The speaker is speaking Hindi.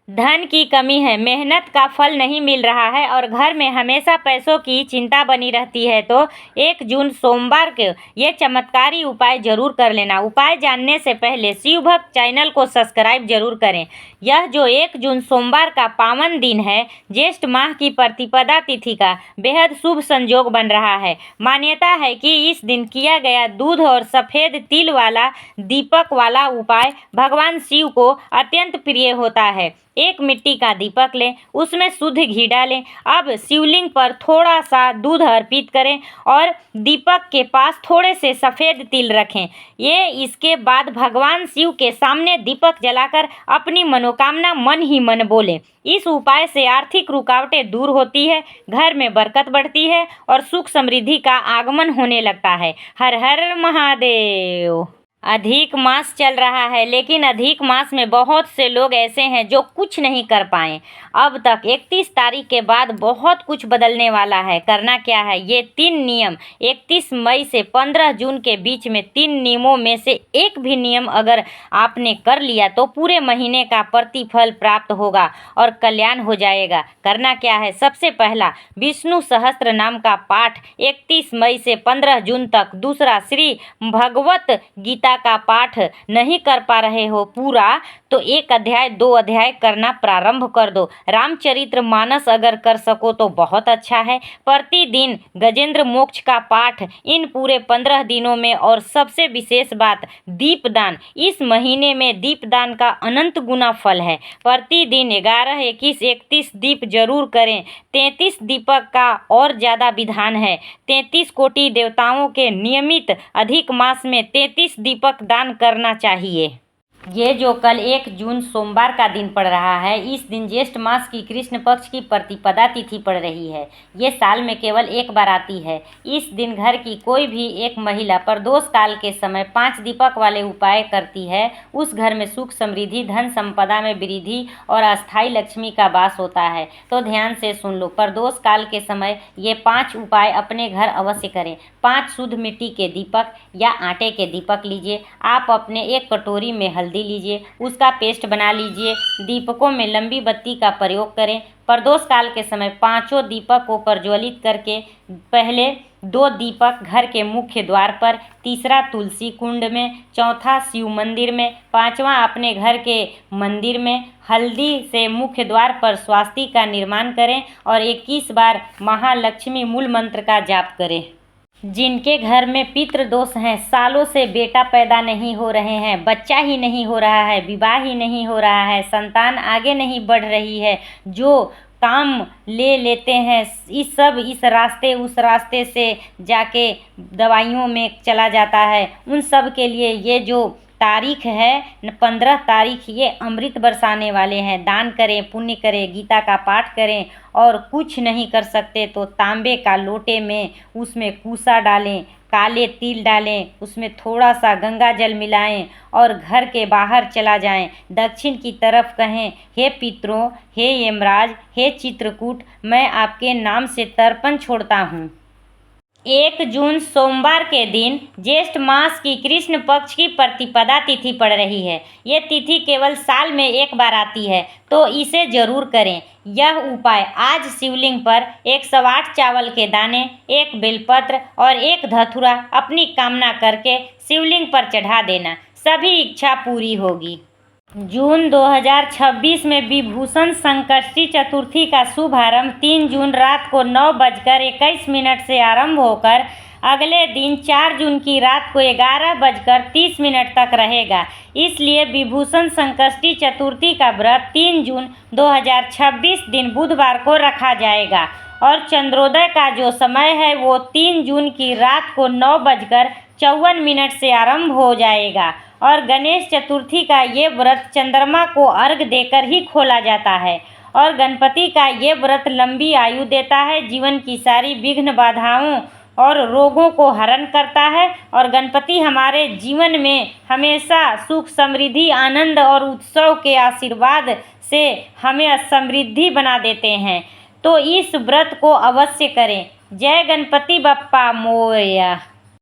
धन की कमी है, मेहनत का फल नहीं मिल रहा है और घर में हमेशा पैसों की चिंता बनी रहती है तो 1 जून सोमवार के ये चमत्कारी उपाय जरूर कर लेना। उपाय जानने से पहले शिव भक्त चैनल को सब्सक्राइब जरूर करें। यह जो 1 जून सोमवार का पावन दिन है, ज्येष्ठ माह की प्रतिपदा तिथि का बेहद शुभ संयोग बन रहा है। मान्यता है कि इस दिन किया गया दूध और सफ़ेद तिल वाला दीपक वाला उपाय भगवान शिव को अत्यंत प्रिय होता है। एक मिट्टी का दीपक लें, उसमें शुद्ध घी डालें। अब शिवलिंग पर थोड़ा सा दूध अर्पित करें और दीपक के पास थोड़े से सफ़ेद तिल रखें। इसके बाद भगवान शिव के सामने दीपक जलाकर अपनी मनोकामना मन ही मन बोलें। इस उपाय से आर्थिक रुकावटें दूर होती है, घर में बरकत बढ़ती है और सुख समृद्धि का आगमन होने लगता है। हर हर महादेव। अधिक मास चल रहा है, लेकिन अधिक मास में बहुत से लोग ऐसे हैं जो कुछ नहीं कर पाए अब तक। 31 तारीख के बाद बहुत कुछ बदलने वाला है। करना क्या है, ये 3 नियम 31 मई से 15 जून के बीच में 3 नियमों में से एक भी नियम अगर आपने कर लिया तो पूरे महीने का प्रतिफल प्राप्त होगा और कल्याण हो जाएगा। करना क्या है, सबसे पहला विष्णु सहस्त्र नाम का पाठ 31 मई से 15 जून तक। दूसरा, श्री भगवत गीता का पाठ नहीं कर पा रहे हो पूरा तो 1 अध्याय 2 अध्याय करना प्रारंभ कर दो। रामचरित्र मानस अगर कर सको तो बहुत अच्छा है। प्रतिदिन गजेंद्र मोक्ष का पाठ इन पूरे 15 दिनों में। और सबसे विशेष बात, दीपदान। इस महीने में दीपदान का अनंत गुना फल है। प्रतिदिन 11, 21, 31 दीप जरूर करें। 33 दीपक का और ज़्यादा विधान है। 33 कोटि देवताओं के नियमित अधिक मास में 33 दीपक दान करना चाहिए। ये जो कल 1 जून सोमवार का दिन पड़ रहा है, इस दिन ज्येष्ठ मास की कृष्ण पक्ष की प्रतिपदा तिथि पड़ रही है। ये साल में केवल एक बार आती है। इस दिन घर की कोई भी एक महिला प्रदोष काल के समय 5 दीपक वाले उपाय करती है, उस घर में सुख समृद्धि, धन संपदा में वृद्धि और अस्थायी लक्ष्मी का वास होता है। तो ध्यान से सुन लो, प्रदोष काल के समय ये 5 उपाय अपने घर अवश्य करें। 5 शुद्ध मिट्टी के दीपक या आटे के दीपक लीजिए। आप अपने एक कटोरी में हल्दी लीजिए, उसका पेस्ट बना लीजिए। दीपकों में लंबी बत्ती का प्रयोग करें। प्रदोष काल के समय 5 दीपक को प्रज्वलित करके पहले 2 दीपक घर के मुख्य द्वार पर, तीसरा तुलसी कुंड में, चौथा शिव मंदिर में, 5वां अपने घर के मंदिर में। हल्दी से मुख्य द्वार पर स्वास्तिक का निर्माण करें और 21 बार महालक्ष्मी मूल मंत्र का जाप करें। जिनके घर में पितृ दोष हैं, सालों से बेटा पैदा नहीं हो रहे हैं, बच्चा ही नहीं हो रहा है, विवाह ही नहीं हो रहा है, संतान आगे नहीं बढ़ रही है, जो काम ले लेते हैं इस रास्ते उस रास्ते से जाके दवाइयों में चला जाता है, उन सब के लिए ये जो तारीख है 15 तारीख, ये अमृत बरसाने वाले हैं। दान करें, पुण्य करें, गीता का पाठ करें और कुछ नहीं कर सकते तो तांबे का लोटे में उसमें कूसा डालें, काले तिल डालें, उसमें थोड़ा सा गंगा जल मिलाएं और घर के बाहर चला जाएं। दक्षिण की तरफ कहें, हे पितरों, हे यमराज, हे चित्रकूट, मैं आपके नाम से तर्पण छोड़ता हूँ। 1 जून सोमवार के दिन ज्येष्ठ मास की कृष्ण पक्ष की प्रतिपदा तिथि पड़ रही है। ये तिथि केवल साल में एक बार आती है, तो इसे जरूर करें। यह उपाय आज शिवलिंग पर 108 चावल के दाने, 1 बेलपत्र और 1 धतूरा अपनी कामना करके शिवलिंग पर चढ़ा देना, सभी इच्छा पूरी होगी। जून 2026 में विभूषण संकष्टी चतुर्थी का शुभारंभ 3 जून रात को 9:21 से आरंभ होकर अगले दिन 4 जून की रात को 11:30 तक रहेगा। इसलिए विभूषण संकष्टी चतुर्थी का व्रत 3 जून 2026 दिन बुधवार को रखा जाएगा और चंद्रोदय का जो समय है वो 3 जून की रात को 9:54 से आरंभ हो जाएगा। और गणेश चतुर्थी का ये व्रत चंद्रमा को अर्घ देकर ही खोला जाता है। और गणपति का ये व्रत लंबी आयु देता है, जीवन की सारी विघ्न बाधाओं और रोगों को हरण करता है और गणपति हमारे जीवन में हमेशा सुख समृद्धि, आनंद और उत्सव के आशीर्वाद से हमें समृद्धि बना देते हैं। तो इस व्रत को अवश्य करें। जय गणपति बप्पा मोरया।